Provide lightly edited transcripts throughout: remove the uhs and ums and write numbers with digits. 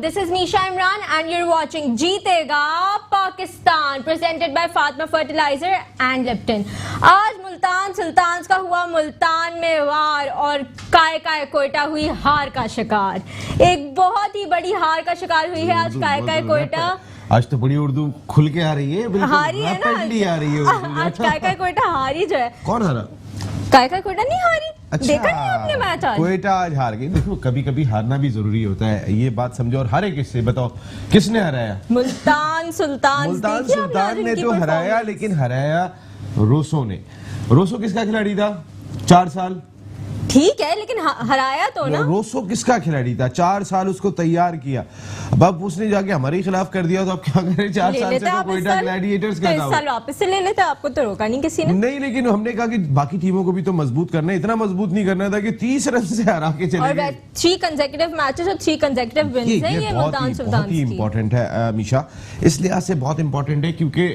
This is Nisha Imran and you're watching जीतेगा Pakistan presented by Fatima fertilizer and Lipton. आज Multan sultans का हुआ मुल्तान में वार और काय कोयटा हुई हार का शिकार। एक बहुत ही बड़ी हार का शिकार हुई है आज काय कोयटा। आज तो बड़ी उर्दू खुल के आ रही है, हारी है ना आ रही है आज काय कोयटा हारी जो है। कौन हारा? काय कोयटा नहीं हारी। अच्छा, देखा नहीं आपने मैच आज? कोयटा आज हार गई। देखो कभी कभी हारना भी जरूरी होता है, ये बात समझो। और हारे किससे बताओ, किसने हराया? मुल्तान सुल्तान ने तो हराया, लेकिन हराया रोसो ने। रोसो किसका खिलाड़ी था? 4 साल ठीक है, लेकिन हराया तो ना। रोसो किसका खिलाड़ी था? 4 साल उसको तैयार किया, अब उसने जाके हमारे खिलाफ कर दिया, तो अब क्या करें? 4 साल से तो कोयटा ग्लैडिएटर्स का था। वापस से ले लेते, आपको तो रोका नहीं किसी ने। नहीं, लेकिन हमने कहा कि बाकी टीमों को भी तो मजबूत करना है, इतना मजबूत नहीं करना था कि 30 रन से हरा के चले गए। 3 कंसेक्यूटिव मैचेस और 3 कंसेक्यूटिव विन्स हैं। ये मुल्तान सुल्तान्स की बहुत ही इंपॉर्टेंट है मीशा, इस लिहाज से बहुत इंपॉर्टेंट है क्योंकि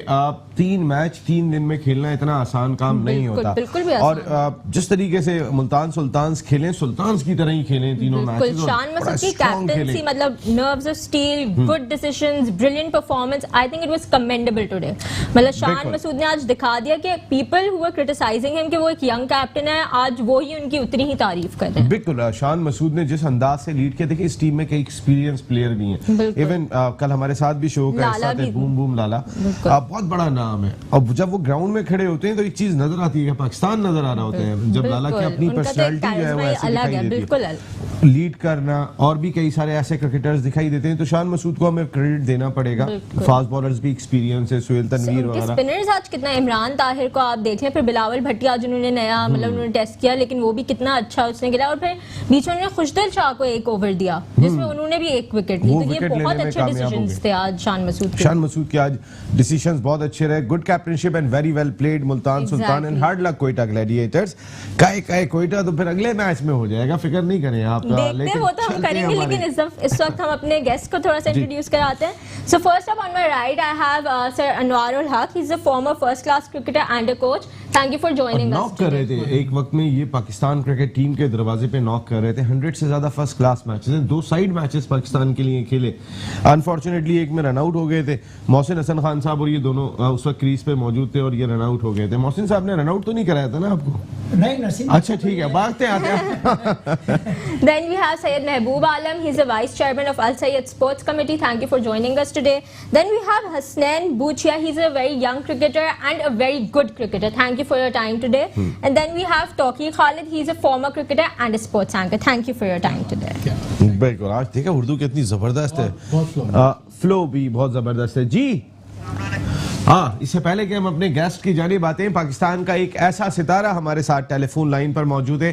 3 मैच 3 दिन में खेलना इतना आसान काम नहीं होता। बिल्कुल भी आसान। और जिस तरीके से मुल्तान सुल्तान्स खेलें, सुल्तान्स की तरह ही खेलें तीनों मैचेस। शान मसूद की कैप्टनसी, मतलब nerves of steel, good decisions, brilliant performance. I think it was commendable today. मतलब शान मसूद ने आज दिखा दिया कि people who were criticising him कि वो एक यंग कैप्टन है, आज वो ही उनकी उतनी ही तारीफ कर रहे हैं। बिल्कुल, शान मसूद ने जिस अंदाज से लीड किया, देखिए इस टीम में कई एक्सपीरियंस प्लेयर भी हैं। इवन कल हमारे साथ भी शो का हिस्सा थे बूम बूम लाला, बहुत बड़ा नाम है। और जब वो ग्राउंड में खड़े होते हैं तो एक चीज नजर आती है, पाकिस्तान नजर आ रहा होता है जब लाला की अपनी पर्सनालिटी जो है वो ऐसे दिखाई देती है, लीड करना। और भी कई सारे ऐसे क्रिकेटर्स दिखाई देते हैं, तो शान मसूद को हमें क्रेडिट देना पड़ेगा। फास्ट बॉलर्स भी एक्सपीरियंस है, सुहेल तनवीर वगैरह। स्पिनर्स आज कितना, इमरान ताहिर को आप देख लें, फिर बिलावल भट्टी आज उन्होंने नया मतलब उन्होंने टेस्ट किया, लेकिन वो भी कितना अच्छा उसने खेला। और फिर बीच में उन्होंने खुशदिल शाह को एक ओवर दिया जिसमें उन्होंने भी 1 विकेट ली। तो ये बहुत अच्छे डिसीजंस थे आज शान मसूद के आज डिसीजंस बहुत अच्छे रहे। Good captainship and very well played Multan Sultan and hard luck Quetta Gladiators. काय कोयटा तो फिर अगले मैच में हो जाएगा, फिक्र नहीं करें आप। देखते वो तो हम करेंगे, लेकिन इस वक्त हम अपने गेस्ट को थोड़ा सा इंट्रोड्यूस कराते हैं। So first up on my right I have sir Anwar ul Haq. He is a former first class cricketer and a coach. Thank you for joining us. Knock कर रहे थे एक वक्त में, ये पाकिस्तान क्रिकेट टीम के दरवाजे पे नॉक कर रहे थे। 100 से ज्यादा फर्स्ट क्लास मैचेस हैं, 2 साइड मैचेस पाकिस्तान के लिए खेले। अनफॉर्चुनेटली एक में रन आउट हो गए थे। मोहसिन हसन खान साहब और ये दोनों उस वक्त क्रीज पे मौजूद थे और ये रन आउट हो गए थे। मोहसिन साहब ने रन आउट तो नहीं कराया था ना आपको? नहीं नसीब। अच्छा ठीक है, भागते आते हैं। Then we have Syed Mehboob Alam. He's the vice chairman of Al Sayyed Sports Committee. Thank you for joining us today. Then we have Hasnain Bouchia. He's a very young cricketer and a very good cricketer. Thank you for your time today. And then we have Toki Khalid. He's a former cricketer and a sports anchor. Thank you for your time today. बिल्कुल, आज देखा उर्दू कितनी जबरदस्त है, flow भी बहुत जबरदस्त है जी। हाँ, इससे पहले कि हम अपने गेस्ट की जानिब आते हैं, पाकिस्तान का एक ऐसा सितारा हमारे साथ टेलीफोन लाइन पर मौजूद है।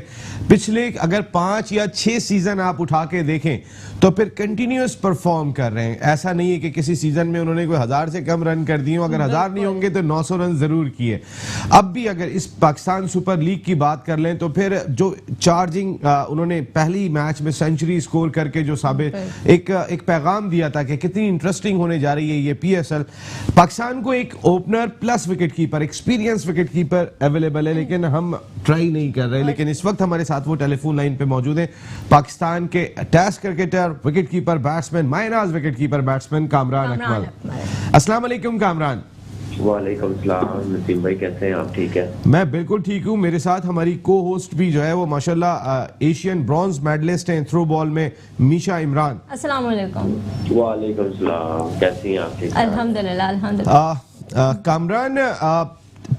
पिछले अगर 5 या 6 सीजन आप उठा के देखें तो फिर कंटिन्यूअस परफॉर्म कर रहे हैं। ऐसा नहीं है कि किसी सीजन में उन्होंने कोई 1000 से कम रन कर दिए, अगर 1000 नहीं होंगे तो 900 रन जरूर किए। अब भी अगर इस पाकिस्तान सुपर लीग की बात कर लें तो फिर जो चार्जिंग उन्होंने पहली मैच में सेंचुरी स्कोर करके जो साबित एक पैगाम दिया था कि कितनी इंटरेस्टिंग होने जा रही है ये PSL। पाकिस्तान को एक opener plus wicket keeper, experience wicket keeper available है, लेकिन हम ट्राई नहीं कर रहे। लेकिन इस वक्त हमारे साथ वो टेलीफोन लाइन पे मौजूद है, पाकिस्तान के test cricketer, wicket keeper, batsman, मायनाज wicket keeper batsman Kamran Akmal. अस्सलाम वालेकुम कामरान। वालेकुम सलाम नसीम भाई, कैसे हैं आप? ठीक है, मैं बिल्कुल ठीक हूँ। मेरे साथ हमारी को होस्ट भी जो है वो माशाल्लाह एशियन ब्रॉन्ज मेडलिस्ट हैं थ्रो बॉल में, मीशा इमरान। अस्सलाम वालेकुम। वालेकुम सलाम, कैसी हैं आप? ठीक है, अल्हम्दुलिल्लाह। कामरान,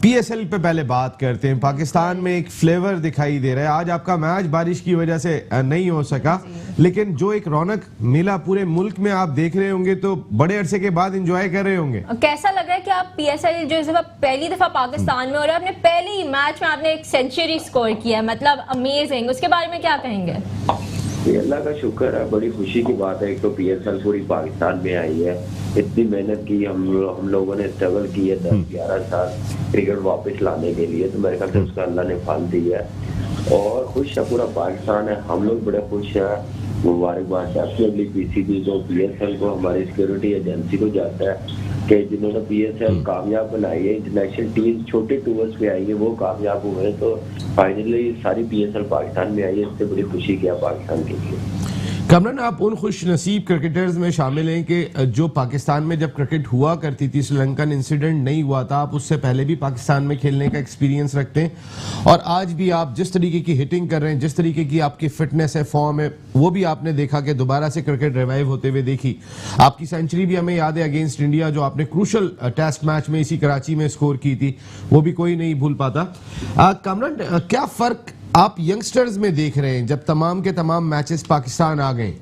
PSL पे पहले बात करते हैं। पाकिस्तान में एक फ्लेवर दिखाई दे रहा है। आज आपका मैच बारिश की वजह से नहीं हो सका, लेकिन जो एक रौनक मेला पूरे मुल्क में आप देख रहे होंगे तो बड़े अरसे के बाद एंजॉय कर रहे होंगे। कैसा लग रहा है कि आप PSL जो इस दफा पहली दफा पाकिस्तान में हो रहा है, आपने पहले ही मैच में आपने एक सेंचुरी स्कोर किया है, मतलब अमेजिंग। उसके बारे में क्या कहेंगे? ये अल्लाह का शुक्र है, बड़ी खुशी की बात है। एक तो PSL पूरी पाकिस्तान में आई है, इतनी मेहनत की हम लोगों ने, स्ट्रगल की है 10-11 साल क्रिकेट वापस लाने के लिए, तो मेरे ख्याल से उसका अल्लाह ने फल दिया है और खुश है पूरा पाकिस्तान है। हम लोग बड़े खुश हैं, मुबारकबाद डेफिनेटली PCB को, PSL को, हमारी सिक्योरिटी एजेंसी को जाता है कि जिन्होंने PSL कामयाब बनाई है। इंटरनेशनल टीम छोटे टूर्स पे आई है, वो कामयाब हुए, तो फाइनली सारी PSL पाकिस्तान में आई है। इससे बड़ी खुशी क्या पाकिस्तान के लिए। कमरन, आप उन खुश नसीब क्रिकेटर्स में शामिल हैं कि जो पाकिस्तान में जब क्रिकेट हुआ करती थी, श्रीलंकन इंसिडेंट नहीं हुआ था, आप उससे पहले भी पाकिस्तान में खेलने का एक्सपीरियंस रखते हैं और आज भी आप जिस तरीके की हिटिंग कर रहे हैं, जिस तरीके की आपकी फिटनेस है, फॉर्म है, वो भी आपने देखा कि दोबारा से क्रिकेट रिवाइव होते हुए देखी। आपकी सेंचुरी भी हमें याद है अगेंस्ट इंडिया, जो आपने क्रूशल टेस्ट मैच में इसी कराची में स्कोर की थी, वो भी कोई नहीं भूल पाता। कमरन, क्या फर्क आप यंगस्टर्स में देख रहे हैं जब तमाम के तमाम मैचेस पाकिस्तान आ गए?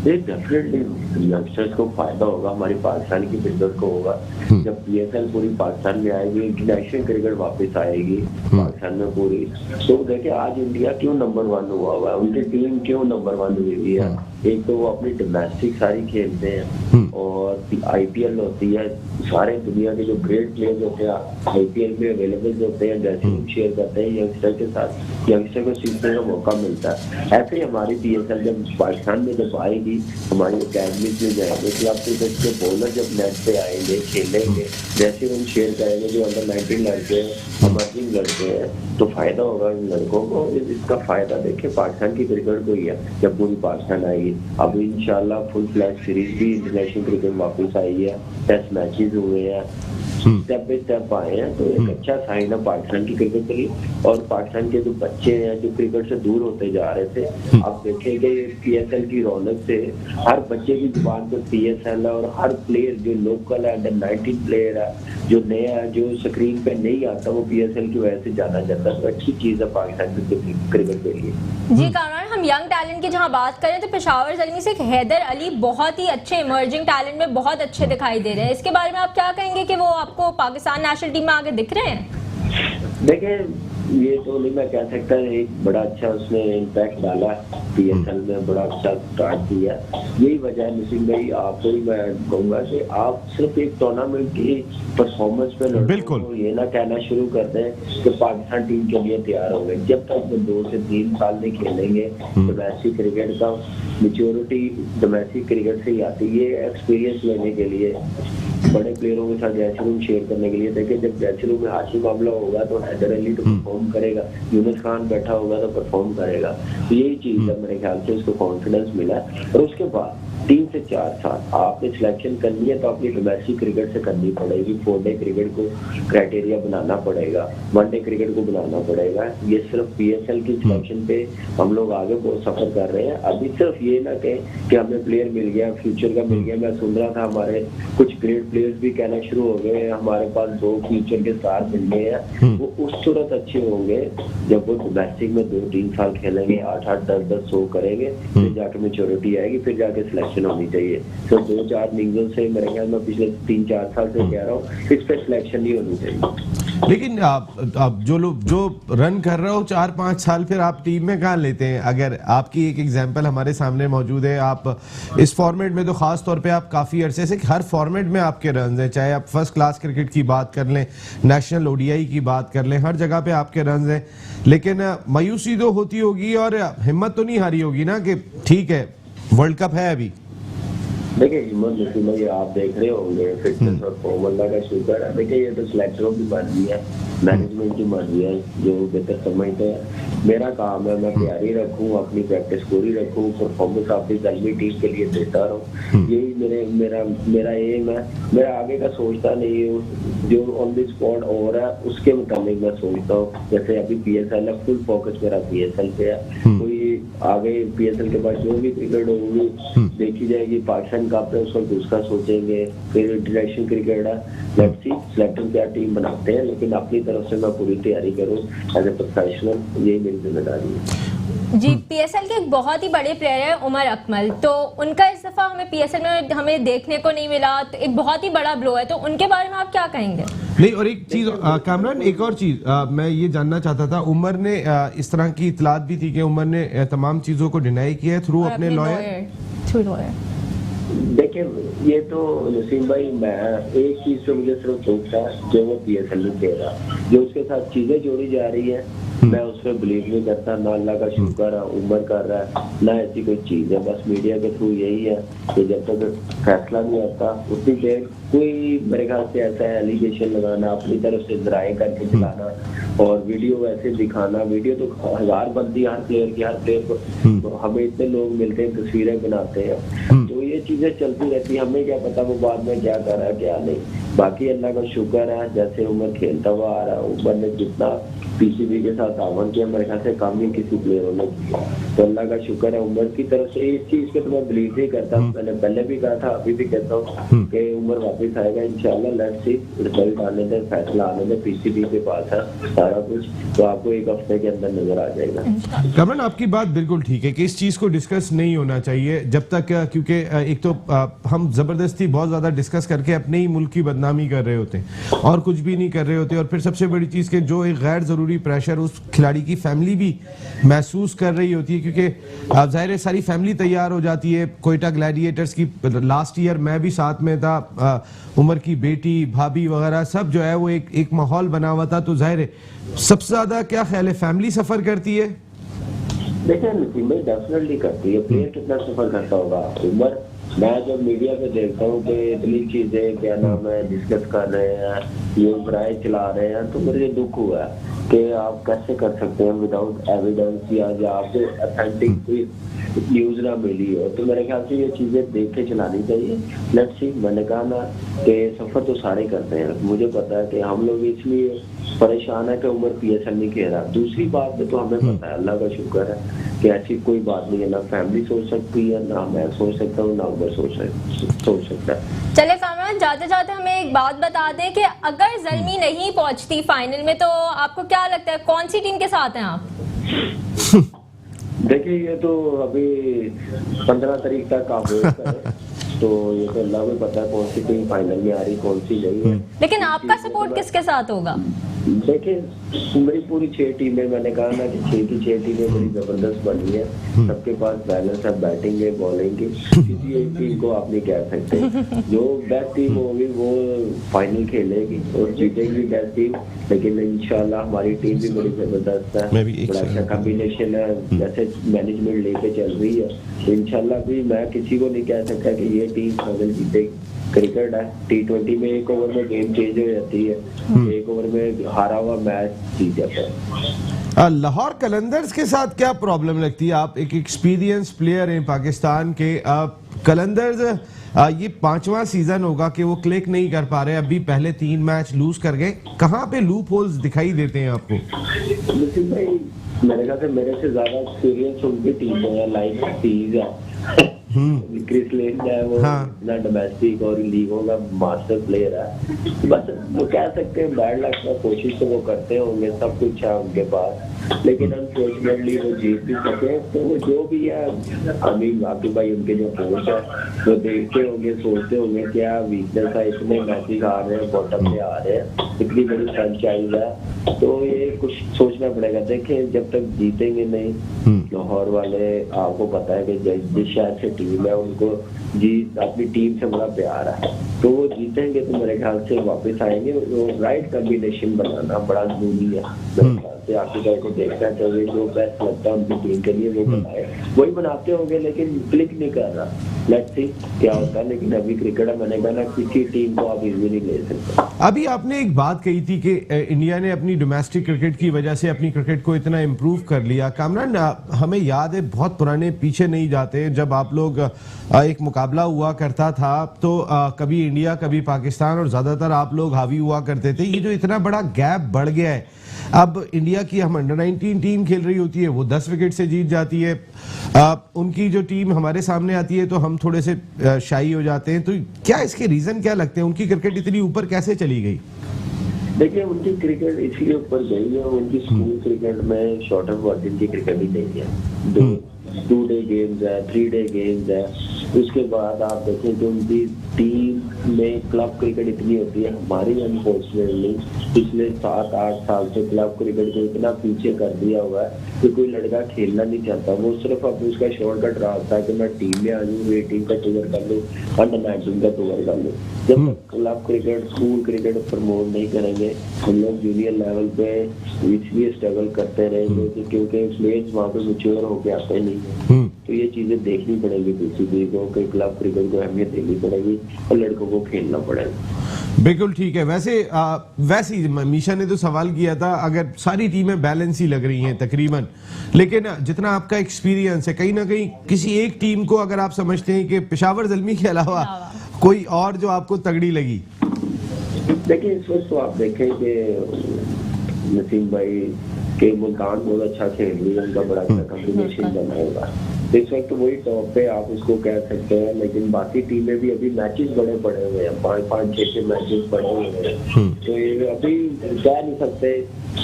डेफिनेटली यंगस्टर्स को फायदा होगा, हमारी पाकिस्तान की क्रिकेट को होगा। जब पीएसएल पूरी पाकिस्तान में आएगी, इंटरनेशनल क्रिकेट वापस आएगी पाकिस्तान में पूरी, तो देखिए आज इंडिया क्यों नंबर 1 हुआ है, उनकी टीम क्यों नंबर 1 हुई है। एक तो वो अपनी डोमेस्टिक सारी खेलते हैं और आईपीएल होती है, सारे दुनिया के जो ग्रेट प्लेयर्स होते हैं आईपीएल में अवेलेबल होते हैं, ड्रेसिंग रूम शेयर करते हैं यंगस्टर के साथ, यंगस्टर को सीखने का मौका मिलता है। ऐसे ही हमारी पीएसएल जब पाकिस्तान में जब आएगी, हमारी अकेडमी में जाएंगे, क्लब के बॉलर जब नेट पे आएंगे, खेलेंगे, ड्रेसिंग रूम शेयर करेंगे, जो अंडर 19 लड़के हैं, इमर्जिंग लड़के हैं, तो फायदा होगा इन लड़कों को। इसका फायदा देखिए पाकिस्तान की क्रिकेट को ही है जब पूरी पाकिस्तान आएगी। अब इंशाल्लाह फुल फ्लैश सीरीज भी इंटरनेशनल क्रिकेट वापस आई है, टेस्ट मैचेस हुए हैं, स्टेप बाय स्टेप आए हैं, तो एक अच्छा साइन है पाकिस्तान की क्रिकेट के लिए। और पाकिस्तान के जो बच्चे हैं जो क्रिकेट से दूर होते जा रहे थे, आप देखेंगे पीएसएल की रौनक से हर बच्चे की जुबान पे पीएसएल है, और हर प्लेयर जो लोकल है, अंडर 19 प्लेयर है, जो नया है, जो स्क्रीन पे नहीं आता, वो पीएसएल की वजह से जाना जाता है। तो अच्छी चीज है पाकिस्तान की क्रिकेट के लिए। जी कामरान, हम यंग टैलेंट की जहां बात करें तो पेशावर ज़ल्मी से हैदर अली बहुत ही अच्छे इमर्जिंग टैलेंट में बहुत अच्छे दिखाई दे रहे हैं। इसके बारे में आप क्या कहेंगे कि वो आपको पाकिस्तान नेशनल टीम में आगे दिख रहे हैं? देखिए ये तो नहीं मैं कह सकता, एक बड़ा अच्छा उसने इम्पैक्ट डाला पीएसएल में, बड़ा अच्छा स्टार्ट किया। यही वजह है नसीम भाई, आपको ही मैं कहूँगा कि आप सिर्फ एक टूर्नामेंट की परफॉर्मेंस पे लड़कों को ये ना कहना शुरू कर दें कि पाकिस्तान टीम के लिए तैयार हो गए। जब तक वो 2 से 3 साल नहीं खेलेंगे, डोमेस्टिक क्रिकेट का मैच्योरिटी डोमेस्टिक क्रिकेट से ही आती है। ये एक्सपीरियंस लेने के लिए, बड़े प्लेयरों के साथ ड्रेसिंग रूम शेयर करने के लिए, देखिए जब ड्रेसिंग रूम में हाशिम मामला होगा तो हैदर अली तो परफॉर्म करेगा, यूनुस खान बैठा होगा तो परफॉर्म करेगा। तो यही चीज है, मेरे ख्याल से उसको कॉन्फिडेंस मिला। और उसके बाद 3 से 4 साल आपने सिलेक्शन करनी है तो अपनी डोमेस्टिक क्रिकेट से करनी पड़ेगी। 4 डे क्रिकेट को क्राइटेरिया बनाना पड़ेगा, 1 डे क्रिकेट को बनाना पड़ेगा। ये सिर्फ पीएसएल की सिलेक्शन पे हम लोग आगे बहुत सफर कर रहे हैं। अभी सिर्फ ये ना कहें कि हमें प्लेयर मिल गया, फ्यूचर का मिल गया। मैं सुन रहा था हमारे कुछ ग्रेट प्लेयर्स भी कहना शुरू हो गए, हमारे पास 2 फ्यूचर के स्टार मिल गए हैं। वो उस सूरत अच्छे होंगे जब वो डोमेस्टिक में 2-3 साल खेलेंगे, 8-8, 10-10 शो करेंगे, फिर जाके मैच्योरिटी आएगी, फिर जाके सिलेक्शन होनी चाहिए। तो 2-4 रीजन से मेरे ख्याल में पिछले 3-4 साल से कह रहा हूँ इस पे सिलेक्शन नहीं होनी चाहिए। लेकिन आप जो लोग जो रन कर रहे हो 4-5 साल, फिर आप टीम में कहाँ लेते हैं? अगर आपकी एक एग्जांपल हमारे सामने मौजूद है, आप इस फॉर्मेट में तो खास तौर पे आप काफी अरसे से हर फॉर्मेट में आपके रन हैं, चाहे आप फर्स्ट क्लास क्रिकेट की बात कर लें, नेशनल ओडीआई की बात कर लें, हर जगह पे आपके रन हैं। लेकिन मायूसी तो होती होगी और हिम्मत तो नहीं हारी होगी ना कि ठीक है वर्ल्ड कप है अभी? देखिए हिम्मत नसीम भाई आप देख रहे होंगे, फिटनेस और फॉर्म अल्लाह का शुक्र है। देखिए ये तो सिलेक्टरों की मर्जी है, मैनेजमेंट की मर्जी है, जो बेहतर समझते हैं। मेरा काम है मैं तैयारी रखूं, अपनी प्रैक्टिस पूरी रखूं, परफॉर्मेंस अपनी दलवी टीम के लिए देता रहूं। यही मेरा एम है। मेरा आगे का सोचता नहीं हूँ, जो ऑन द स्पॉट हो रहा है उसके मुताबिक मैं सोचता हूँ। जैसे अभी पीएसएल है, फुल फोकस मेरा पीएसएल पे है। कोई आगे पीएसएल के बाद जो भी क्रिकेट होगी देखी जाएगी, पाकिस्तान कप है उसका दूसरा सोचेंगे, फिर इंटरनेशनल क्रिकेट है, लेट्स सी सिलेक्टर क्या टीम बनाते हैं। लेकिन अपनी तरफ से मैं पूरी तैयारी करूँ एज ए प्रोफेशनल, यही मेरी जिम्मेदारी है। जी, पीएसएल के एक बहुत ही बड़े प्लेयर है उमर अकमल, तो उनका इस दफा हमें पीएसएल में हमें देखने को नहीं मिला, तो एक बहुत ही बड़ा ब्लो है। तो उनके बारे में आप क्या कहेंगे? नहीं, और एक चीज कामरान, एक और चीज मैं ये जानना चाहता था, उमर ने इस तरह की इतलात भी थी कि उमर ने तमाम चीजों को डिनाई किया है थ्रू अपने लॉयर। देखिए ये तो नसीम भाई, मैं एक चीज पे मुझे सिर्फ सोचता है, जो वो पीएसएल नहीं दे रहा, जो उसके साथ चीजें जोड़ी जा रही है मैं उस पर बिलीव नहीं करता, ना अल्लाह का शुक्र है उम्र कर रहा है, ना ऐसी कोई चीज है। बस मीडिया के थ्रू यही है कि जब तक फैसला नहीं आता उतनी देर कोई मेरे ख्याल से ऐसा एलिगेशन लगाना, अपनी तरफ से जराए करके चलाना और वीडियो ऐसे दिखाना, वीडियो तो हजार बनती है हर प्लेयर को, हमें इतने लोग मिलते हैं, तस्वीरें बनाते हैं, तो ये चीजें चलती रहती है। हमें क्या पता वो बाद में क्या कर रहा है क्या नहीं। बाकी अल्लाह का शुक्र है, जैसे उमर खेलता हुआ आ रहा है, उमर ने जितना पीसीबी के साथ तावन किया मेरे ख्याल से काम ही किसी प्लेयरों ने किया, तो अल्लाह का शुक्र है उमर की तरफ से। इस चीज पे तो मैं बिलीव ही करता हूँ, मैंने पहले भी कहा था, अभी भी कहता हूँ कि उमर वापस आएगा इंशाल्लाह। लेट्स सी, रिजल्ट आने दे, फैसला आने दे, पीसीबी के पास है सारा कुछ, तो आपको एक हफ्ते के अंदर नजर आ जाएगा। कमरन, आपकी बात बिल्कुल ठीक है कि इस चीज को डिस्कस नहीं होना चाहिए जब तक, क्योंकि एक तो हम जबरदस्ती बहुत ज्यादा डिस्कस करके अपने ही मुल्क की बदनामी कर रहे होते हैं और कुछ भी नहीं कर रहे होते, और फिर सबसे बड़ी चीज के जो एक गैर जरूरी प्रेशर उस खिलाड़ी की फैमिली भी महसूस कर रही होती है, क्योंकि जाहिर है सारी फैमिली तैयार हो जाती है। कोयटा ग्लैडिएटर्स की लास्ट ईयर मैं भी साथ में था, उमर की बेटी, भाभी वगैरह सब जो है वो एक माहौल बना हुआ था, तो जाहिर है सबसे ज्यादा क्या ख्याल है फैमिली सफर करती है? देखिए नसीम भाई, डेफिनेटली करती है। प्लेयर कितना सफर करता होगा उमर, मैं जब मीडिया पे देखता हूँ कि इतनी चीजें क्या नाम है डिस्कस कर रहे हैं, ये राय चला रहे हैं, तो मुझे दुख हुआ है कि आप कैसे कर सकते हैं विदाउट एविडेंस, या आपको ऑथेंटिक कोई न्यूज ना मिली हो। तो मेरे ख्याल से ये चीजें देख के चलानी चाहिए। लेट्स सी, मैंने कहा ना कि सफर तो सारे करते हैं, मुझे पता है कि हम लोग इसलिए परेशान है कि उम्र पीएसएल नहीं खेल रहा। दूसरी बात पे तो हमें पता है, अल्लाह का शुक्र है कि ऐसी कोई बात नहीं है, ना फैमिली सोच सकती है, ना मैं सोच सकता हूँ, ना उम्र सोच सकता है। चले कामरान, जाते जाते हमें एक बात बता दें कि अगर ज़ल्मी नहीं पहुंचती फाइनल में, तो आपको क्या लगता है कौन सी टीम के साथ हैं आप? देखिए ये तो अभी 15 तारीख तक आप वेट करें, तो ये तो अल्लाह को पता है कौन सी टीम फाइनल में आ रही, कौन सी नहीं है। लेकिन आपका सपोर्ट किसके साथ होगा? देखिए मेरी पूरी 6 टीमें, मैंने कहा ना कि 6 की 6 टीमें बड़ी जबरदस्त बनी है, सबके पास बैलेंस है, बैटिंग है, बॉलिंग है, किसी एक टीम को आप नहीं कह सकते। जो बेस्ट टीम होगी वो फाइनल खेलेगी और जीतेगी बेस्ट टीम, लेकिन इंशाल्लाह हमारी टीम भी बड़ी जबरदस्त है, बड़ा अच्छा कॉम्बिनेशन है, जैसे मैनेजमेंट लेके चल रही है, तो इंशाल्लाह भी मैं किसी को नहीं कह सकता कि ये टीम फाइनल जीतेगी। क्रिकेट है, T20 में एक ओवर में गेम चेंज हो जाती है, एक ओवर में हारा हुआ मैच जीत जाता है। लाहौर कलंदर्स के साथ क्या प्रॉब्लम लगती है? आप एक एक्सपीरियंस प्लेयर हैं पाकिस्तान के, कलंदर्स ये 5वां सीजन होगा कि वो क्लिक नहीं कर पा रहे, अभी पहले 3 मैच लूज कर गए, कहाँ पे लूप होल्स दिखाई देते हैं आपको? नितिन भाई, मेरे ख्याल से मेरे से ज्यादा एक्सपीरियंस उनकी टीम है, लाइक सीरीज है, क्रिस लेन है, वो इतना डोमेस्टिक और लीगों का मास्टर प्लेयर है, बस वो कह सकते हैं बैड लक का, कोशिश तो वो करते होंगे, सब कुछ है उनके पास, लेकिन अनफॉर्चुनेटली वो जीत भी सके। तो वो जो भी है, अमीन वाकिब भाई उनके जो कोच है वो देखते होंगे, सोचते होंगे क्या वीकनेस है, इतने मैचेस आ रहे हैं, बॉटम पे आ रहे हैं, इतनी बड़ी फ्रेंचाइज है, तो ये कुछ सोचना पड़ेगा। देखें जब तक जीतेंगे नहीं लाहौर वाले, आपको पता है कि जिस शहर से टीम है उनको जीत अपनी टीम से बड़ा प्यार है, तो वो जीतेंगे तो मेरे ख्याल से वापस आएंगे। वो राइट कॉम्बिनेशन बनाना बड़ा जरूरी है मेरे ख्याल से। आपकी गाय को देखना चाहिए, जो बेस्ट लगता है उनकी टीम के लिए वो बनाए, वही बनाते होंगे, लेकिन क्लिक नहीं कर रहा। लेट्स सी क्या होता है, लेकिन अभी क्रिकेट है, मैंने कहा ना किसी टीम को आप इजीली नहीं ले सकते। अभी आपने एक बात कही थी कि इंडिया ने अपनी डोमेस्टिक क्रिकेट की वजह से अपनी क्रिकेट को इतना इम्प्रूव कर लिया। कामरान, हमें याद है, बहुत पुराने पीछे नहीं जाते, जब आप लोग एक मुकाबला हुआ करता था तो कभी इंडिया कभी पाकिस्तान और ज्यादातर आप लोग हावी हुआ करते थे। ये जो इतना बड़ा गैप बढ़ गया है, अब इंडिया की हम अंडर-19 टीम खेल रही होती है, वो 10 विकेट से जीत जाती है, उनकी जो टीम हमारे सामने आती है तो हम थोड़े से शाई हो जाते हैं। तो क्या इसके रीजन क्या लगते हैं, उनकी क्रिकेट इतनी ऊपर कैसे चली गई? देखिए उनकी क्रिकेट इसलिए ऊपर गई है, उनकी स्कूल क्रिकेट में शॉर्टर वर्जन की क्रिकेट ही नहीं है, 2 डे गेम्स है, 3 डे गेम्स है, उसके बाद आप देखें कि उनकी टीम में क्लब क्रिकेट इतनी होती है, हमारी अनफॉर्चुनेटली पिछले 7-8 साल से क्लब क्रिकेट को इतना पीछे कर दिया हुआ है कि कोई लड़का खेलना नहीं चाहता। वो सिर्फ अब उसका शॉर्टकट रास्ता है कि मैं टीम में आ जाऊँ, ये टीम का टूर कर लूँ, अंडर-19 का टूर कर लूँ। जब तक club cricket, school cricket promote नहीं करेंगे, हम लोग जूनियर लेवल पे इसलिए स्ट्रगल करते रहेंगे क्योंकि प्लेयर्स वहाँ पे मैच्योर होके आते नहीं है। तो ये चीजें देखनी पड़ेगी पीसीबी को कि क्लब क्रिकेट को अहमियत देनी पड़ेगी और लड़कों को खेलना पड़ेगा। बिल्कुल ठीक है। वैसे ही मीशा ने तो सवाल किया था, अगर सारी टीमें बैलेंस ही लग रही हैं तकरीबन, लेकिन जितना आपका एक्सपीरियंस है, कहीं ना कहीं किसी एक टीम को अगर आप समझते हैं कि पेशावर ज़ल्मी के अलावा कोई और जो आपको तगड़ी लगी? देखिए इस वक्त तो आप देखें कि नसीम भाई के मुल्तान बहुत अच्छा खेल रही है, उनका बड़ा अच्छा कॉम्बिनेशन बना होगा। इस वक्त वही टॉप पे आप उसको कह सकते हैं, लेकिन बाकी टीमें भी अभी मैचेस बड़े पड़े हुए हैं, 5-6 मैचेस पड़े हुए हैं, तो ये अभी कह नहीं सकते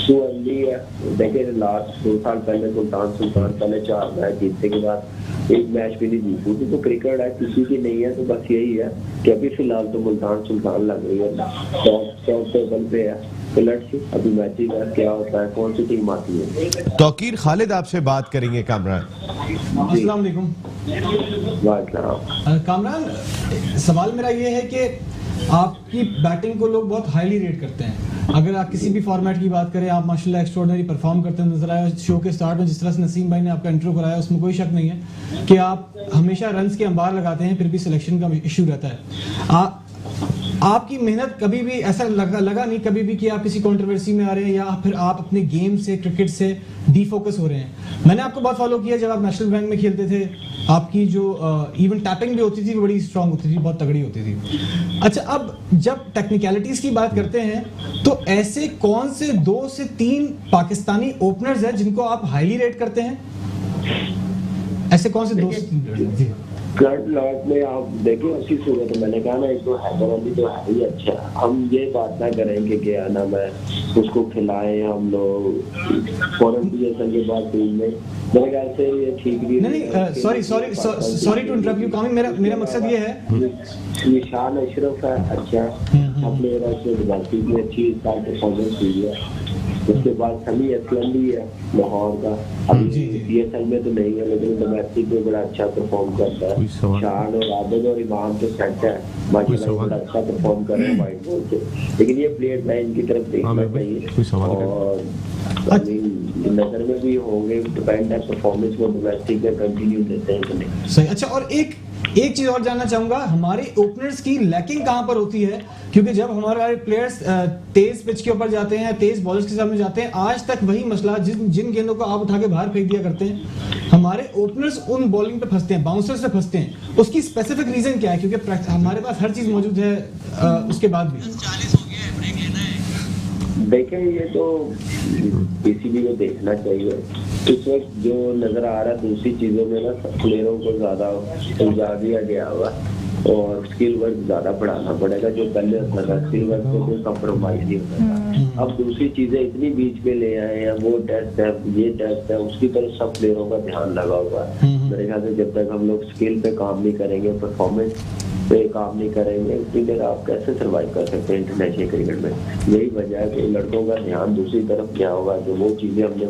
टू अर्ली है। देखिए लास्ट 2 साल पहले सुल्तान पहले 4 मैच जीतने के बाद एक मैच भी नहीं जीती, तो क्रिकेट है किसी की नहीं है। तो बस यही है कि अभी फिलहाल तो सुल्तान लग रही है, टॉप टेबल पे है। तो लेट्स सी अभी मैचेस का क्या होता है, कौन सी टीम आती है। तौकीर खालिद आपसे बात करेंगे। कामरान, अस्सलाम वालेकुम। कामरान, सवाल मेरा ये है कि आपकी बैटिंग को लोग बहुत हाईली रेट करते हैं। अगर आप किसी भी फॉर्मेट की बात करें, आप माशाल्लाह एक्स्ट्राऑर्डिनरी परफॉर्म करते हैं नजर आया शो के स्टार्ट में। जिस तरह से नसीम भाई ने आपका इंट्रो कराया, उसमें कोई शक नहीं है कि आप हमेशा रन्स के अंबार लगाते हैं, फिर भी सिलेक्शन का इशू रहता है। आपकी मेहनत कभी भी ऐसा लगा नहीं कभी भी कि आप किसी कंट्रोवर्सी में आ रहे हैं या फिर आप अपने गेम से, क्रिकेट से डीफोकस हो रहे हैं? मैंने आपको बहुत फॉलो किया जब आप नेशनल बैंक में खेलते थे। आपकी जो इवन टैपिंग भी होती थी वो बड़ी स्ट्रांग होती थी, बहुत तगड़ी होती थी। अच्छा, अब जब टेक्निकलिटीज की बात करते हैं तो ऐसे कौन से 2 से 3 पाकिस्तानी ओपनर्स हैं जिनको आप हाईली रेट करते हैं? ऐसे कौन से 2 से 3? करंट लॉट में आप देखिए उसी सूरत मैंने कहा ना, एक तो हैदर अली तो है ही अच्छा। हम ये बात ना करेंगे कि क्या नाम है उसको खिलाएं हम लोग फॉरन पीएसएल के बाद टीम में, मेरे ख्याल से ये ठीक नहीं। सॉरी टू इंटरप्ट यू कामिंग। मेरा मकसद ये है, निशान अशरफ है अच्छा, अपने बाकी में अच्छी परफॉर्मेंस हुई है। उसके बाद समी असलम भी है लाहौर का, अभी पीएसएल में तो नहीं है लेकिन डोमेस्टिक में बड़ा अच्छा परफॉर्म करता है। शान और आबद और इमाम तो सेट है, बाकी बड़ा अच्छा परफॉर्म कर रहे हैं वाइट बॉल से। लेकिन ये प्लेयर मैं इनकी तरफ देखना चाहिए और नजर में भी होंगे, डिपेंड है परफॉर्मेंस वो डोमेस्टिक में कंटिन्यू देते हैं कि नहीं। सही। अच्छा, और एक चीज और जानना चाहूंगा, हमारे ओपनर्स की लैकिंग कहां पर होती है? क्योंकि जब हमारे प्लेयर्स तेज पिच के ऊपर जाते हैं, तेज बॉलर्स के सामने जाते हैं, आज तक वही मसला, जिन गेंदों को आप उठा के बाहर फेंक दिया करते हैं, हमारे ओपनर्स उन बॉलिंग पे फंसते हैं, बाउंसर से फंसते हैं। उसकी स्पेसिफिक रीजन क्या है? क्योंकि हमारे पास हर चीज मौजूद है, उसके बाद भी देखें ये तो पीसीबी को देखना चाहिए। इस वक्त जो नजर आ रहा है दूसरी चीजों में ना, प्लेयरों को ज्यादा समझा दिया गया हुआ और स्किल वर्क ज्यादा बढ़ाना पड़ेगा। जो पहले होता था स्किल वर्क में कोई कॉम्प्रोमाइज नहीं होता था, अब दूसरी चीजें इतनी बीच में ले आए हैं, वो टेस्ट है, ये टेस्ट है, उसकी तरफ सब प्लेयरों का ध्यान लगा हुआ है। मेरे ख्याल से जब तक हम लोग स्किल पे काम नहीं करेंगे, परफॉर्मेंस पे काम नहीं करेंगे, फिर आप कैसे सर्वाइव कर सकते हैं इंटरनेशनल क्रिकेट में। यही वजह है कि लड़कों का ध्यान दूसरी तरफ क्या होगा, जो वो चीजें हमने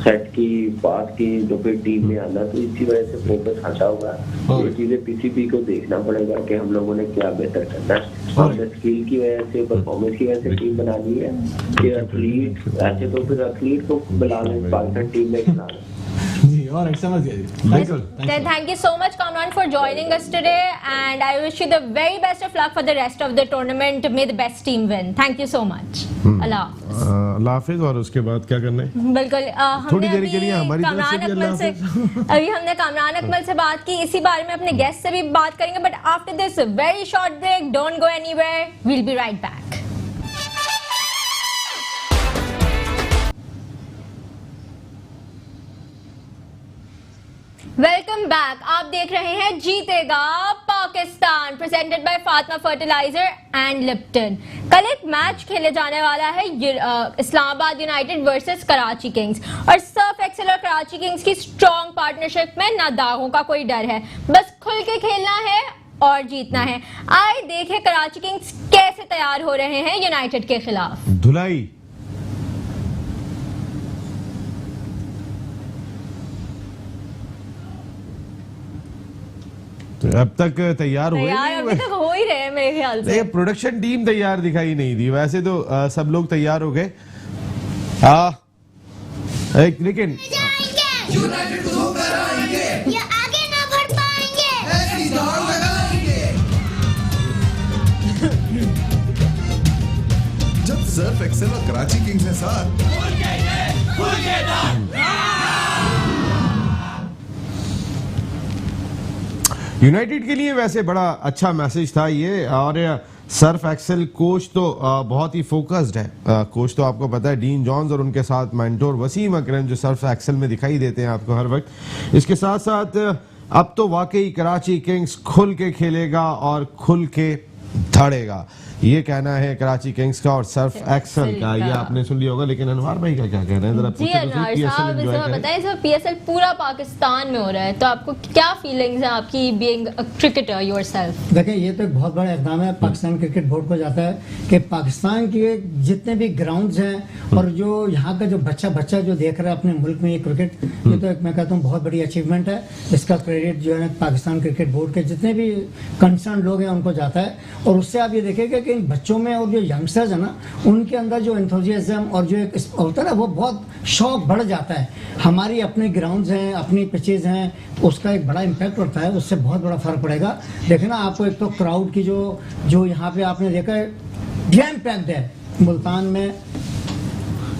सेट की, पास की, तो फिर टीम में आना, तो इसी वजह से फोकस हटा होगा। ये चीजें पीसीबी को देखना पड़ेगा कि हम लोगों ने क्या बेहतर करना है। और स्किल की वजह से, परफॉर्मेंस की वजह से टीम बनानी है कि एथलीट ऐसे, तो फिर एथलीट को बुला लें पाकिस्तान टीम में खिला लें। जी, और समझ गया जी। Thank you so much, Kamran, for joining us today, and I wish you the very best of luck for the rest of the tournament. May the best team win. Thank you so much. अल्लाह हाफिज। और उसके बाद क्या करना है? बिल्कुल, थोड़ी देर के लिए हमारी तरफ से भी अल्लाह हाफिज। अभी हमने कामरान अकमल से बात की, इसी बारे में अपने गेस्ट से भी बात करेंगे, but after this very short break, don't go anywhere, we will be right back. Welcome back. आप देख रहे हैं जीतेगा Pakistan, presented by Fatima fertilizer and Lipton. कल एक मैच खेले जाने वाला है Islamabad United versus Karachi Kings, और सर्फ एक्सेल और कराची किंग्स की स्ट्रॉन्ग पार्टनरशिप में ना दागों का कोई डर है, बस खुल के खेलना है और जीतना है। आए देखें कराची किंग्स कैसे तैयार हो रहे हैं यूनाइटेड के खिलाफ। धुलाई तो अब तक तैयार हुए तैयार नहीं अभी हुए। तक हो ही रहे हैं मेरे ख्याल से। नहीं, प्रोडक्शन टीम तैयार दिखाई नहीं दी, वैसे तो सब लोग तैयार हो गए। लेकिन यूनाइटेड को धोखा कराएंगे, ये आगे ना बढ़ पाएंगे। ऐसी दौड़ लगाएंगे। जब सर्फ एक्सेल और कराची किंग्स हैं साथ, यूनाइटेड के लिए वैसे बड़ा अच्छा मैसेज था ये। और सर्फ एक्सेल कोच तो बहुत ही फोकस्ड है। कोच तो आपको पता है डीन जॉन्स और उनके साथ मेंटोर वसीम अकरम जो सर्फ एक्सेल में दिखाई देते हैं आपको हर वक्त। इसके साथ साथ अब तो वाकई कराची किंग्स खुल के खेलेगा और खुल के धड़ेगा, ये कहना है कराची किंग्स का और सर्फ एक्सेल का। ये आपने सुन लिया होगा, लेकिन अनवार भाई का क्या कहना है जरा जी पूछे तो अनवार सही, PSL साहब, enjoy इस करें। बताएं सर पीएसएल पूरा पाकिस्तान में हो रहा है, तो आपको क्या फीलिंग्स है आपकी बीइंग अ क्रिकेटर योरसेल्फ? देखिए ये तो एक बहुत बड़ा इकदाम है पाकिस्तान क्रिकेट बोर्ड को जाता है कि पाकिस्तान के जितने भी ग्राउंड्स हैं और जो यहाँ का जो बच्चा जो देख रहा है अपने मुल्क में ये क्रिकेट, ये तो एक मैं कहता हूँ बहुत बड़ी अचीवमेंट है। इसका क्रेडिट जो है पाकिस्तान क्रिकेट बोर्ड के जितने भी कंसर्न लोग हैं उनको जाता है। और उससे आप ये देखेंगे कि इन बच्चों में और जो यंगस्टर्स है ना, उनके अंदर जो एंथुजियाज्म और जो एक होता है ना, वो बहुत शौक बढ़ जाता है। हमारी अपने ग्राउंड्स हैं, अपनी पिचेज हैं, उसका एक बड़ा इम्पैक्ट पड़ता है, उससे बहुत बड़ा फर्क पड़ेगा। देखे ना आपको एक तो क्राउड की जो यहाँ पे आपने देखा है जैम पैक्ड है। मुल्तान में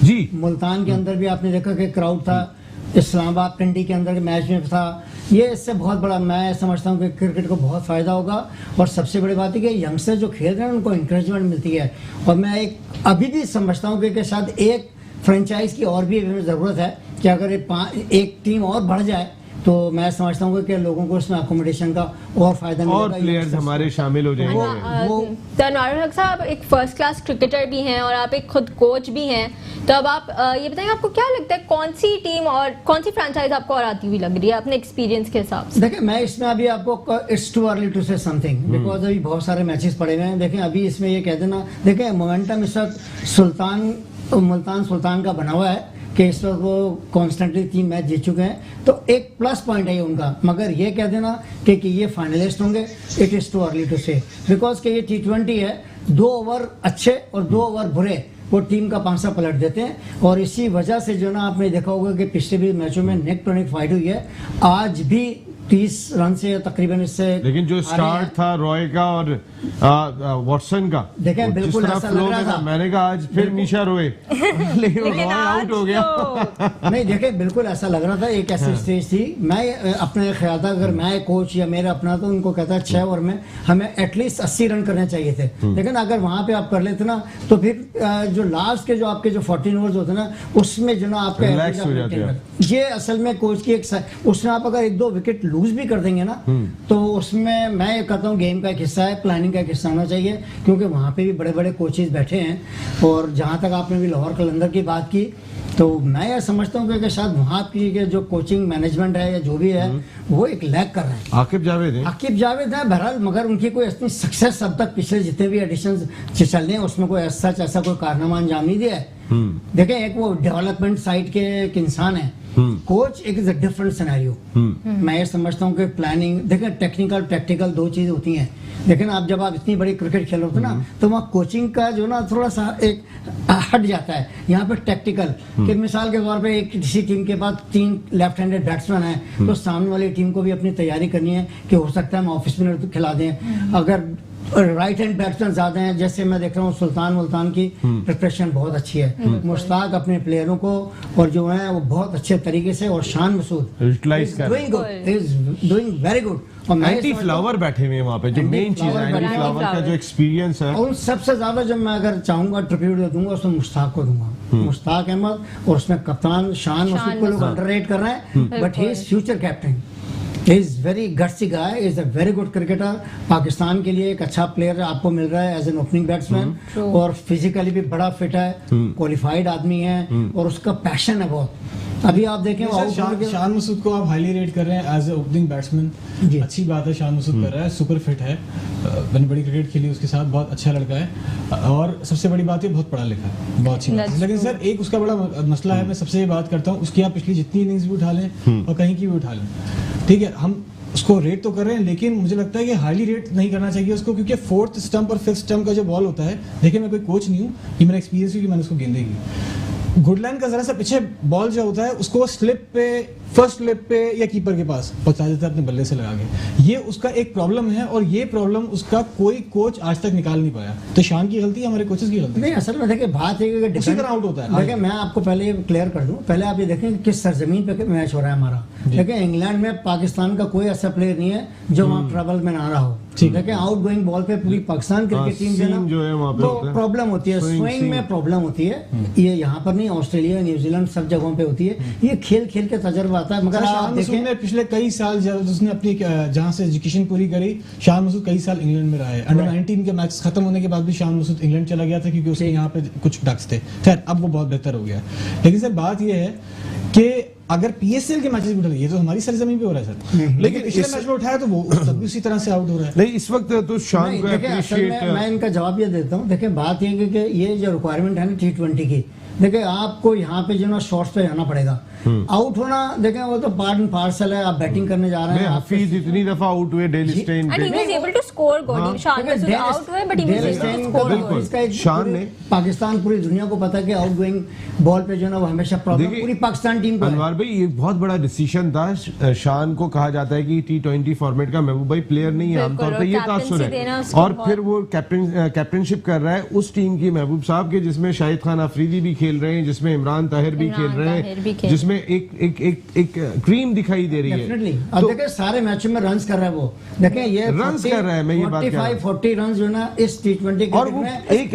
जी मुल्तान के अंदर भी आपने देखा कि क्राउड था, इस्लामाबाद पिंडी के अंदर के मैच में था। ये इससे बहुत बड़ा मैं समझता हूँ कि क्रिकेट को बहुत फ़ायदा होगा। और सबसे बड़ी बात है कि यंगस्टर जो खेल रहे हैं उनको इंकरेजमेंट मिलती है। और मैं एक अभी भी समझता हूँ कि शायद एक फ्रेंचाइज की और भी ज़रूरत है कि अगर एक टीम और बढ़ जाए तो मैं समझता हूँ कि लोगों को उसमें अकोमोडेशन का और फायदा मिलेगा। और प्लेयर्स हमारे शामिल हो जाएंगे। तो अनवार हक साहब एक फर्स्ट क्लास क्रिकेटर भी हैं और आप एक खुद कोच भी हैं, तो अब आप ये बताएंगे आपको क्या लगता है कौन सी टीम और कौन सी फ्रेंचाइज आपको और आती हुई लग रही है अपने एक्सपीरियंस के हिसाब से? देखिए मैं इसमें अभी आपको it's too early to say something because अभी बहुत सारे मैचेस पड़े हुए हैं। देखें अभी इसमें ये कह देना, देखें मोमेंटम इस वक्त मुल्तान सुल्तान का बना हुआ है कि इस वक्त वो कॉन्स्टेंटली 3 मैच जीत चुके हैं, तो एक प्लस पॉइंट है ये उनका। मगर ये कह देना कि ये फाइनलिस्ट होंगे, it is too early to say because कि ये T20 है, 2 ओवर अच्छे और 2 ओवर बुरे वो टीम का पांसा पलट देते हैं। और इसी वजह से जो ना आपने देखा होगा कि पिछले भी मैचों में नेक टू नेक फाइट हुई है। आज भी 30 रन से तकरीबन इससे, लेकिन जो स्टार्ट था रॉय का और वॉटसन का, देखें बिल्कुल ऐसा लग रहा था। मैंने कहा आज फिर निशा रोए लेकिन रॉय आउट हो गया। नहीं देखें बिल्कुल ऐसा लग रहा था, एक ऐसी स्टेज थी। मैं अपने ख्याल था अगर मैं कोच या मेरा अपना तो उनको कहता 6 ओवर में हमें एटलीस्ट 80 रन करने चाहिए थे। लेकिन अगर वहां पे आप कर लेते ना तो फिर जो लास्ट के जो आपके जो 14 ओवर्स होते ना उसमें जो ना आपका रिलैक्स हो जाते हैं। ये असल में कोच की एक उसमें आप अगर 1-2 विकेट लूज भी कर देंगे ना तो उसमें मैं ये कहता हूँ गेम का एक हिस्सा है, प्लानिंग का एक हिस्सा होना चाहिए। क्योंकि वहाँ पे भी बड़े बड़े कोचेज बैठे हैं। और जहाँ तक आपने भी लाहौर कलंदर की बात की तो मैं ये समझता हूँ कि शायद वहाँ की जो कोचिंग मैनेजमेंट है या जो भी है वो एक लैग कर रहे हैं। आकिब जावेद है बहरहाल, मगर उनकी कोई इतनी सक्सेस अब तक पिछले जितने भी एडिशंस चल रहे हैं उसमें कोई ऐसा कोई कारनामा अंजाम नहीं दिया है। देखें एक वो डेवलपमेंट साइड के एक इंसान है, कोच एक इज अ डिफरेंट सिनेरियो। मैं ये समझता हूँ कि प्लानिंग, देखें टेक्निकल प्रैक्टिकल 2 चीजें होती हैं। लेकिन आप जब आप इतनी बड़ी क्रिकेट खेल रहे हो ना तो वहाँ कोचिंग का जो ना थोड़ा सा एक हट जाता है। यहाँ पे टेक्निकल कि मिसाल के तौर पे एक किसी टीम के पास 3 लेफ्ट हैंडेड बैट्समैन हैं तो सामने वाली टीम को भी अपनी तैयारी करनी है कि हो सकता है हम ऑफ स्पिनर खिला दें। अगर राइट हैंड बैट्समैन ज्यादा हैं, जैसे मैं देख रहा हूँ सुल्तान की प्रिपरेशन बहुत अच्छी है। मुश्ताक अपने प्लेयरों को और जो है वो बहुत अच्छे तरीके से, और Shan Masood doing very good. और एंटी फ्लावर बैठे हुए हैं वहाँ पे, जो मेन चीज है एंटी फ्लावर का जो एक्सपीरियंस है। और सबसे ज्यादा जब मैं अगर चाहूंगा ट्रिब्यूट दे दूंगा उसमें मुश्ताक को दूंगा, मुश्ताक अहमद। और उसमें कप्तान शान मसूद को लोग अंडररेट कर रहे हैं, but he is future captain. He is very gutsy guy, he is a very good cricketer। Pakistan के लिए एक अच्छा प्लेयर आपको मिल रहा है एज एन ओपनिंग बैट्समैन। और फिजिकली भी बड़ा फिट है, क्वालिफाइड आदमी है और उसका पैशन है बहुत। अभी आप देखें वो out होने के- शान मसूद को आप हाईली रेट कर रहे हैं एज ए ओपनिंग जी। बैट्समैन, अच्छी बात है। शान मसूद कर रहा है, सुपर फिट है, मैंने बड़ी क्रिकेट खेली उसके साथ, बहुत अच्छा लड़का है, और सबसे बड़ी बात है बहुत पढ़ा लिखा है, बहुत अच्छी बात है। That's लेकिन सर एक उसका बड़ा मसला है, मैं सबसे ये बात करता हूँ, उसकी आप पिछली जितनी इनिंग्स भी उठा लें और कहीं की भी उठा लें, ठीक है, हम उसको रेट तो कर रहे हैं, लेकिन मुझे लगता है कि हाईली रेट नहीं करना चाहिए उसको, क्योंकि फोर्थ स्टंप और फिफ्थ स्टंप का जो बॉल होता है, देखिए मैं कोई कोच नहीं हूँ, ये मेरा एक्सपीरियंस है कि मैंने उसको गेंदे की, गुडलैंड का जरा सा पीछे बॉल जो होता है उसको स्लिप पे, फर्स्ट स्लिप पे या कीपर के पास पहुंचा देता है अपने बल्ले से लगा के, ये उसका एक प्रॉब्लम है, और ये प्रॉब्लम उसका कोई कोच आज तक निकाल नहीं पाया। तो शान की गलती है, हमारे कोचेस की गलती है। नहीं, असल में देखिए बात है कि उसी तरह आउट होता है। देखिए मैं आपको पहले ये क्लियर कर दूं, पहले आप ये देखें कि किस सरजमीन पे मैच हो रहा है हमारा। देखिए इंग्लैंड में पाकिस्तान का कोई ऐसा प्लेयर नहीं है जो वहाँ ट्रबल में ना रहा हो। देखिए आउट गोइंग बॉल पे पूरी पाकिस्तान क्रिकेट टीम swing जो है वहाँ पे होता है। प्रॉब्लम होती है, Swing, स्विंग में प्रॉब्लम होती है, ये यहाँ पर नहीं, ऑस्ट्रेलिया न्यूजीलैंड सब जगहों पे होती है, ये खेल खेल के तजर्बा आता है। मगर शान आप मसूद देखें ने पिछले कई साल जब उसने अपनी जहां से एजुकेशन पूरी करी, शान मसूद कई साल इंग्लैंड में रहा है। अंडर 19 के मैच खत्म होने के बाद भी शान मसूद इंग्लैंड चला गया था, क्योंकि उसके यहाँ पे कुछ डक्स थे। खैर अब वो बहुत बेहतर हो गया, लेकिन सर बात ये है कि अगर पीएसएल के मैचेस भी उठा ये तो हमारी सरजमीन पे हो रहा है सर, लेकिन पिछले मैच में उठाया तो वो तब भी उसी तरह से आउट हो रहा है। नहीं, इस वक्त तो शान नहीं, को देखिए, असल में अप्रिशिएट मैं इनका जवाब ये देता हूँ। देखिए बात ये है कि ये जो रिक्वायरमेंट है ना T20 की, देखिए आपको यहाँ पे जो ना शॉर्ट्स पे जाना पड़ेगा, आउट होना देखें वो तो पार्ट एंड पार्सल है, आप बैटिंग करने जा रहे हैं, आपको हफीज इतनी दफा आउट हुए, Dale Steyn And he was able to score goal. Shan Masood out हुए, but he was able to score बिल्कुल। goal. शान ने पाकिस्तान पूरी दुनिया को पता है कि आउटगोइंग बॉल पे जो ना वो हमेशा प्रॉब्लम देखिए, पूरी पाकिस्तान टीम को है। अनवर भाई ये बहुत बड़ा डिसीजन था। शान को कहा जाता है कि T20 फॉर्मेट का महबूब भाई प्लेयर नहीं है, बिल्कुल, आमतौर पे ये और तासुर कैप्टनसी देना है, उसको और बहुत- फिर वो कैप्टनशिप कर रहा है उस टीम की महबूब साहब के जिसमें शाहिद खान अफरीदी भी खेल रहे हैं, जिसमें इमरान ताहिर भी खेल रहे हैं, जिसमें एक क्रीम दिखाई दे रही है। डेफिनेटली अब तो देखिए सारे मैचों में रन्स कर रहा है वो, देखिए ये रन्स कर रहा है, मैं ये बात कह रहा हूं। 45-40 रन जो ना इस T20 और वो एक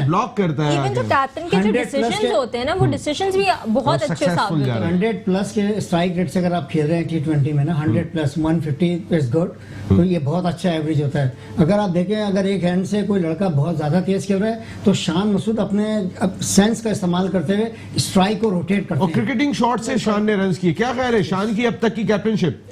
ब्लॉक करता है Even जो आगे। कैप्टन के जो 100 plus डिसीजंस के- होते हैं ना, वो डिसीजंस भी बहुत अच्छे successful साबित जा होते रहे हैं। 100 प्लस के स्ट्राइक रेट से अगर आप खेल रहे हैं T20 में ना 100 प्लस 150 इज गुड, तो ये बहुत अच्छा एवरेज होता है। अगर आप देखें अगर एक हैंड से कोई लड़का बहुत ज्यादा तेज खेल रहा है तो शान मसूद अपने सेंस का इस्तेमाल करते हुए स्ट्राइक को रोटेट करते और हैं। क्रिकेटिंग शॉट से शान ने रन्स किए। क्या ख्याल है शान की अब तक की कैप्टनशिप?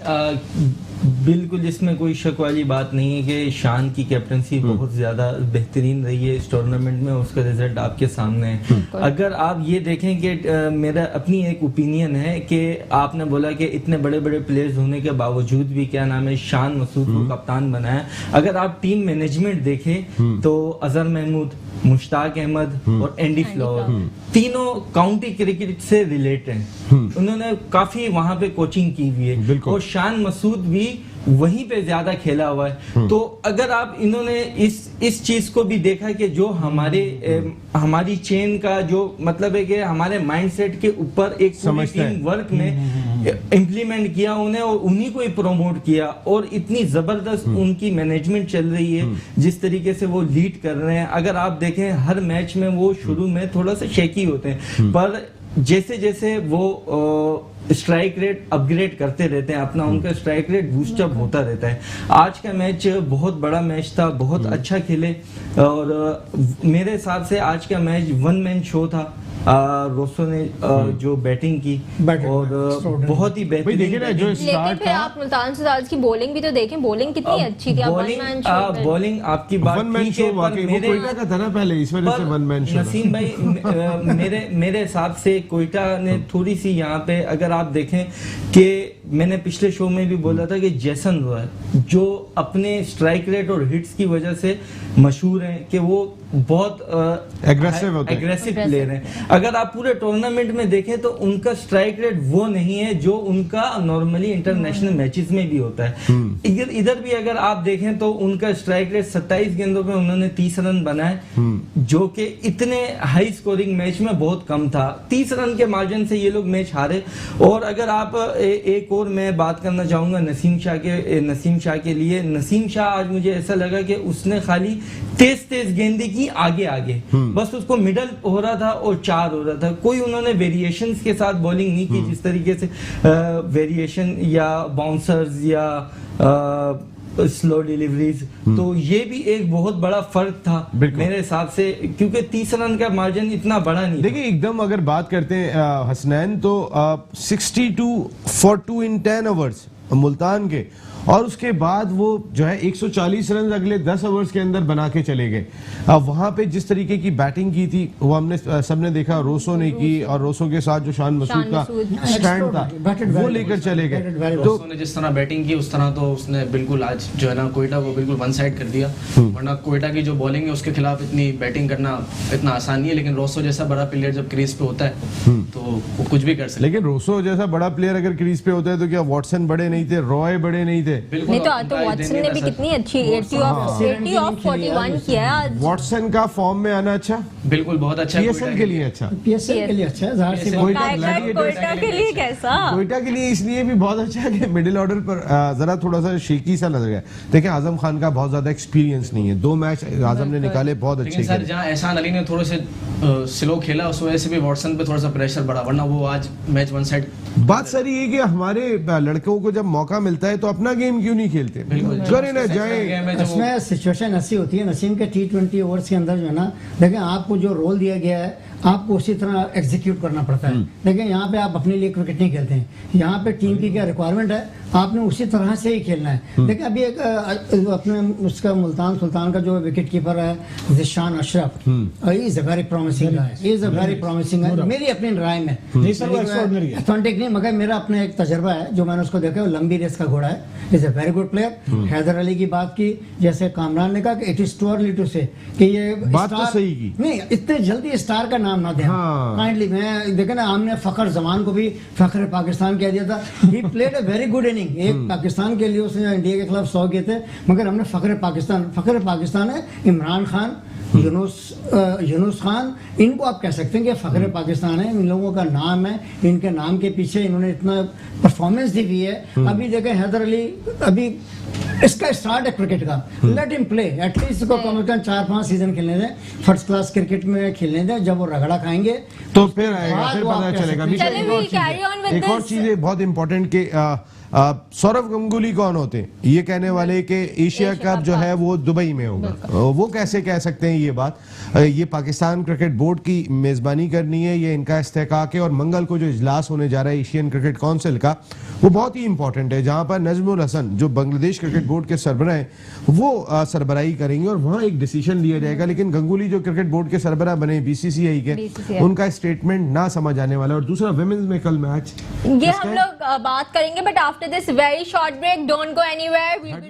बिल्कुल इसमें कोई शक वाली बात नहीं है कि शान की कैप्टनसी बहुत ज़्यादा बेहतरीन रही है इस टूर्नामेंट में, उसका रिजल्ट आपके सामने है। अगर आप ये देखें कि मेरा अपनी एक ओपिनियन है कि आपने बोला कि इतने बड़े बड़े प्लेयर्स होने के बावजूद भी क्या नाम है शान मसूद को कप्तान बनाया। अगर आप टीम मैनेजमेंट देखें तो अजहर महमूद, मुश्ताक अहमद और एंडी फ्लावर तीनों काउंटी क्रिकेट से रिलेटेड हैं, उन्होंने काफी वहां पे कोचिंग की हुई है, और शान मसूद भी वहीं पे ज्यादा खेला हुआ है। तो अगर आप इन्होंने इस चीज को भी देखा कि जो हमारी चेन का जो मतलब है कि हमारे माइंडसेट के ऊपर एक पूरी टीम वर्क में इम्प्लीमेंट किया उन्हें, और उन्हीं को ही प्रोमोट किया, और इतनी जबरदस्त उनकी मैनेजमेंट चल रही है, जिस तरीके से वो लीड कर रहे हैं। अगर आप देखें हर मैच में वो शुरू में थोड़ा सा शेकी होते हैं, पर जैसे जैसे वो स्ट्राइक रेट अपग्रेड करते रहते हैं अपना, उनका स्ट्राइक रेट बूस्टअप होता रहता है। आज का मैच बहुत बड़ा मैच था, बहुत अच्छा खेले, और मेरे हिसाब से आज का मैच वन मैन शो था। रोसो ने जो बैटिंग की और बहुत ही बेहतरीन, लेकिन फिर आप मुल्तान सिराज की बॉलिंग भी तो देखें, बॉलिंग कितनी अच्छी थी। बॉलिंग आपकी बात ठीक है, पर कोयटा का था ना पहले, इस वजह से वन मैन शो। नसीम भाई मेरे हिसाब से कोयटा ने थोड़ी सी यहाँ पे अगर आप देखें कि मैंने पिछले शो में भी बोला था कि जैसन रॉय जो अपने स्ट्राइक रेट और हिट्स की वजह से मशहूर हैं कि वो बहुत एग्रेसिव प्लेयर हैं। अगर आप पूरे टूर्नामेंट में देखें तो उनका स्ट्राइक रेट वो नहीं है जो उनका नॉर्मली इंटरनेशनल मैचेस में भी होता है। इधर भी अगर आप देखें तो उनका स्ट्राइक रेट 27 गेंदों पे उन्होंने 30 रन बनाए, जो कि इतने हाई स्कोरिंग मैच में बहुत कम था। 30 रन के मार्जिन से ये लोग मैच हारे। और अगर आप एक और मैं बात करना चाहूंगा नसीम शाह के लिए। नसीम शाह आज मुझे ऐसा लगा कि उसने खाली तेज गेंदे की आगे बस उसको मिडल हो रहा था और 4 हो रहा था, कोई उन्होंने वेरिएशंस के साथ बॉलिंग नहीं की, जिस तरीके से वेरिएशन या बाउंसर्स या स्लो डिलीवरीज, तो ये भी एक बहुत बड़ा फर्क था बिल्कुल। मेरे हिसाब से, क्योंकि 30 रन का मार्जिन इतना बड़ा नहीं था। देखिए एकदम अगर बात करते हैं हसनैन, तो 62 for 2 in 10 ओवर्स मुल्तान के, और उसके बाद वो जो है 140 रन अगले 10 ओवर्स के अंदर बना के चले गए। वहां पे जिस तरीके की बैटिंग की थी वो हमने सबने देखा, रोसो ने की, और रोसो के साथ जो शान मसूद का स्टैंड था वो लेकर चले गए। तो रोसो ने जिस तरह बैटिंग की उस तरह तो उसने बिल्कुल आज जो है ना कोयटा को बिल्कुल वन साइड कर दिया, वरना कोयटा की जो बॉलिंग है उसके खिलाफ इतनी बैटिंग करना इतना आसान नहीं है, लेकिन रोसो जैसा बड़ा प्लेयर जब क्रीज पे होता है तो वो कुछ भी कर सकता है। लेकिन रोसो जैसा बड़ा प्लेयर अगर क्रीज पे होता है तो क्या वॉटसन बड़े नहीं थे, रॉय बड़े नहीं थे? नहीं तो वाटसन ने भी कितनी अच्छी 80 ऑफ 41 किया है आज। वॉटसन का फॉर्म में आना अच्छा, बिल्कुल बहुत अच्छा पीएसएल के लिए अच्छा, पीएसएल के लिए अच्छा है, जाहिर सी बात है। कोयटा के लिए कैसा? कोयटा के लिए इसलिए भी बहुत अच्छा है कि मिडिल ऑर्डर पर जरा थोड़ा सा शेकी सा नजर गया। देखिए आजम खान का बहुत ज्यादा एक्सपीरियंस नहीं है, 2 मैच आजम ने निकाले बहुत अच्छे लेकिन सर खेले। जहाँ एहसान अली ने थोड़े से स्लो खेला उस वजह से भी वॉटसन पे थोड़ा सा प्रेशर बढ़ा, वरना वो आज मैच वन साइड। बात सर ये कि हमारे लड़कों को जब मौका मिलता है तो अपना गेम क्यों नहीं खेलते, करे ना जाए। इसमें सिचुएशन ऐसी होती है नसीम के T20 ओवर्स के अंदर जो है ना, देखें आपको जो रोल दिया गया है आपको उसी तरह एग्जीक्यूट करना पड़ता है। लेकिन यहाँ पे आप अपने लिए क्रिकेट नहीं खेलते हैं, यहाँ पे टीम की क्या रिक्वायरमेंट है आपने उसी तरह से ही खेलना है। देखिए अभी एक अपने उसका मुल्तान सुल्तान का जो विकेट कीपर है Zeeshan Ashraf, is a very promising guy, is a very promising guy मेरी अपनी राय में। नहीं सर, वो extraordinary है। ऑथेंटिक नहीं, मगर मेरा अपना एक तजर्बा है जो मैंने उसको देखा, वो लंबी रेस का घोड़ा है, is a very good player. Haider Ali की बात की, जैसे कामरान ने कहा कि it is too early to say कि ये बात तो सही की नहीं, इतने जल्दी स्टार का नाम ना दें काइंडली। मैं देखे ना, हमने फखर जमान को भी फखर पाकिस्तान कह दिया था, he played a very good inning. एक पाकिस्तान के लिए उसने इंडिया के खिलाफ 100 किए थे, मगर हमने फखर पाकिस्तान है इमरान खान, यूनुस खान, इनको आप कह सकते हैं कि फखर पाकिस्तान है, इन लोगों का नाम है, इनके नाम के पीछे इन्होंने इतना परफॉर्मेंस दी हुई है। अभी देखें हैदर अली, अभी इसका स्टार्ट है क्रिकेट का, लेट हिम प्ले, एटलीस्ट को कम से कम 4-5 सीजन खेलने दें, फर्स्ट क्लास क्रिकेट में खेलने दें, जब वो रगड़ा खाएंगे तो फिर आएगा, फिर पता चलेगा। चलिए, एक और चीज है बहुत इंपॉर्टेंट कि सौरव गंगुली कौन होते हैं ये कहने वाले कि एशिया कप जो है वो दुबई में होगा, वो कैसे कह सकते हैं ये बात? ये पाकिस्तान क्रिकेट बोर्ड की मेजबानी करनी है, ये इनका इस्तेहकाक है, और मंगल को जो इजलास होने जा रहा है एशियन क्रिकेट काउंसिल का वो बहुत ही इंपॉर्टेंट है, जहां पर नजमुल हसन जो बांग्लादेश क्रिकेट बोर्ड के सरबराह हैं वो सरबराही करेंगे और वहां एक डिसीजन लिया जाएगा। लेकिन गंगुली जो क्रिकेट बोर्ड के सरबराह बने बीसीसीआई के, उनका स्टेटमेंट ना समझ आने वाला। और दूसरा विमेंस में कल मैच ये हम लोग बात करेंगे, but after this very short break, don't go anywhere.